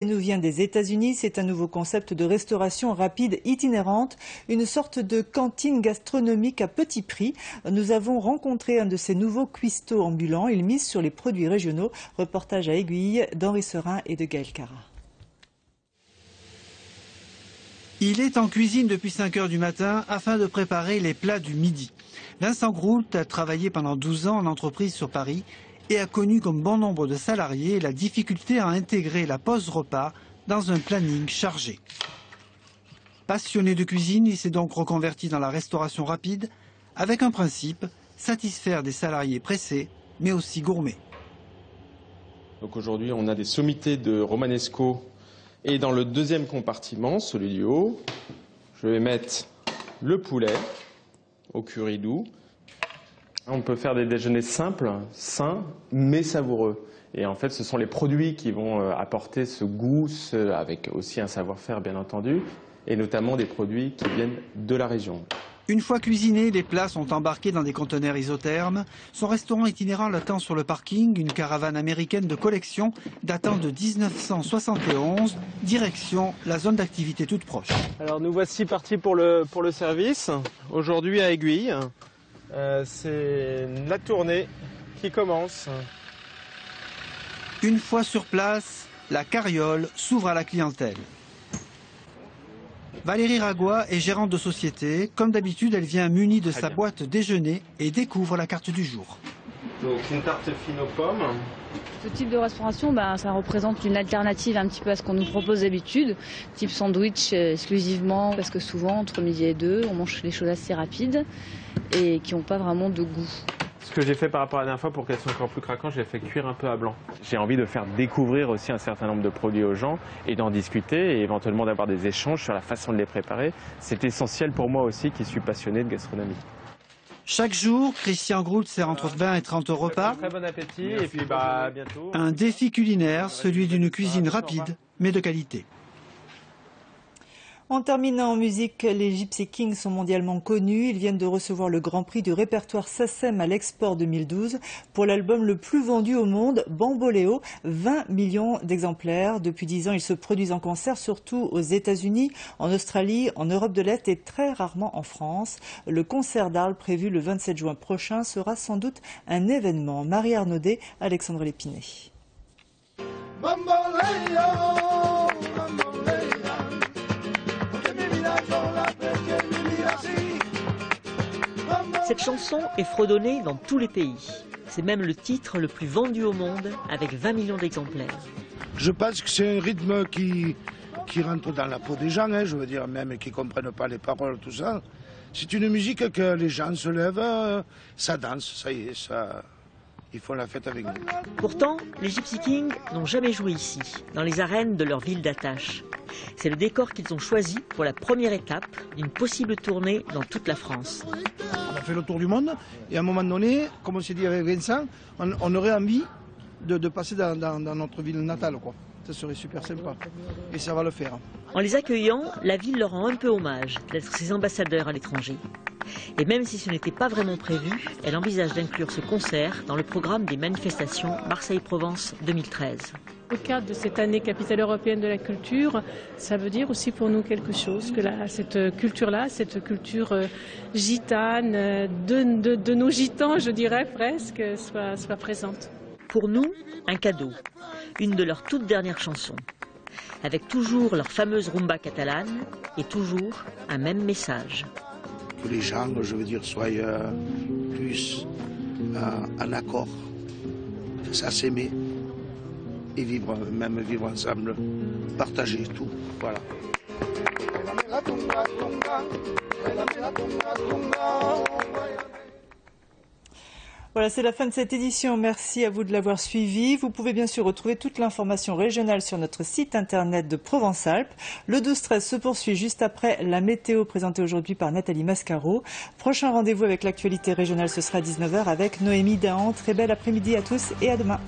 nous vient des États-Unis. C'est un nouveau concept de restauration rapide itinérante, une sorte de cantine gastronomique à petit prix. Nous avons rencontré un de ces nouveaux cuistots ambulants. Il mise sur les produits régionaux. Reportage à Aiguille d'Henri Serin et de Gaël Cara. Il est en cuisine depuis 5 h du matin afin de préparer les plats du midi. Vincent Groult a travaillé pendant 12 ans en entreprise sur Paris et a connu comme bon nombre de salariés la difficulté à intégrer la pause repas dans un planning chargé. Passionné de cuisine, il s'est donc reconverti dans la restauration rapide avec un principe, satisfaire des salariés pressés mais aussi gourmets. Donc aujourd'hui on a des sommités de romanesco et dans le deuxième compartiment, celui du haut, je vais mettre le poulet au curry doux. On peut faire des déjeuners simples, sains, mais savoureux. Et en fait, ce sont les produits qui vont apporter ce goût, avec aussi un savoir-faire bien entendu, et notamment des produits qui viennent de la région. Une fois cuisinés, les plats sont embarqués dans des conteneurs isothermes. Son restaurant itinérant l'attend sur le parking, une caravane américaine de collection datant de 1971, direction la zone d'activité toute proche. Alors nous voici partis pour le service, aujourd'hui à Aiguille. C'est la tournée qui commence. Une fois sur place, la carriole s'ouvre à la clientèle. Valérie Ragois est gérante de société. Comme d'habitude, elle vient munie de sa boîte déjeuner et découvre la carte du jour. Donc une tarte fine aux pommes. Ce type de restauration, ça représente une alternative un petit peu à ce qu'on nous propose d'habitude, type sandwich exclusivement, parce que souvent, entre midi et 2, on mange des choses assez rapides et qui n'ont pas vraiment de goût. Ce que j'ai fait par rapport à la dernière fois, pour qu'elles soient encore plus craquantes, j'ai fait cuire un peu à blanc. J'ai envie de faire découvrir aussi un certain nombre de produits aux gens et d'en discuter et éventuellement d'avoir des échanges sur la façon de les préparer. C'est essentiel pour moi aussi qui suis passionné de gastronomie. Chaque jour, Christian Groult sert entre 20 et 30 repas. Très bon appétit et puis à bientôt. Un défi culinaire, celui d'une cuisine rapide mais de qualité. En terminant en musique, les Gypsy Kings sont mondialement connus. Ils viennent de recevoir le Grand Prix du répertoire SACEM à l'Export 2012 pour l'album le plus vendu au monde, Bamboléo, 20 millions d'exemplaires. Depuis 10 ans, ils se produisent en concert, surtout aux États-Unis, en Australie, en Europe de l'Est et très rarement en France. Le concert d'Arles, prévu le 27 juin prochain, sera sans doute un événement. Marie Arnaudet, Alexandre Lépinet. Cette chanson est fredonnée dans tous les pays. C'est même le titre le plus vendu au monde, avec 20 millions d'exemplaires. Je pense que c'est un rythme qui rentre dans la peau des gens, je veux dire, même qui ne comprennent pas les paroles, tout ça. C'est une musique que les gens se lèvent, ça danse, ça y est, ils font la fête avec nous. Pourtant, les Gypsy Kings n'ont jamais joué ici, dans les arènes de leur ville d'attache. C'est le décor qu'ils ont choisi pour la première étape d'une possible tournée dans toute la France. On a fait le tour du monde et à un moment donné, comme on s'est dit avec Vincent, on aurait envie de passer dans notre ville natale, quoi. Ça serait super sympa et ça va le faire. En les accueillant, la ville leur rend un peu hommage d'être ses ambassadeurs à l'étranger. Et même si ce n'était pas vraiment prévu, elle envisage d'inclure ce concert dans le programme des manifestations Marseille-Provence 2013. Au cadre de cette année capitale européenne de la culture, ça veut dire aussi pour nous quelque chose, que cette culture-là, cette culture gitane, de nos gitans, je dirais presque, soit présente. Pour nous, un cadeau, une de leurs toutes dernières chansons, avec toujours leur fameuse rumba catalane et toujours un même message. Que les gens, je veux dire, soient plus en accord, ça s'aimer et vivre ensemble, partager tout, voilà. Voilà, c'est la fin de cette édition. Merci à vous de l'avoir suivi. Vous pouvez bien sûr retrouver toute l'information régionale sur notre site internet de Provence-Alpes. Le 12-13 se poursuit juste après la météo présentée aujourd'hui par Nathalie Mascaro. Prochain rendez-vous avec l'actualité régionale, ce sera à 19 h avec Noémie Dahan. Très bel après-midi à tous et à demain.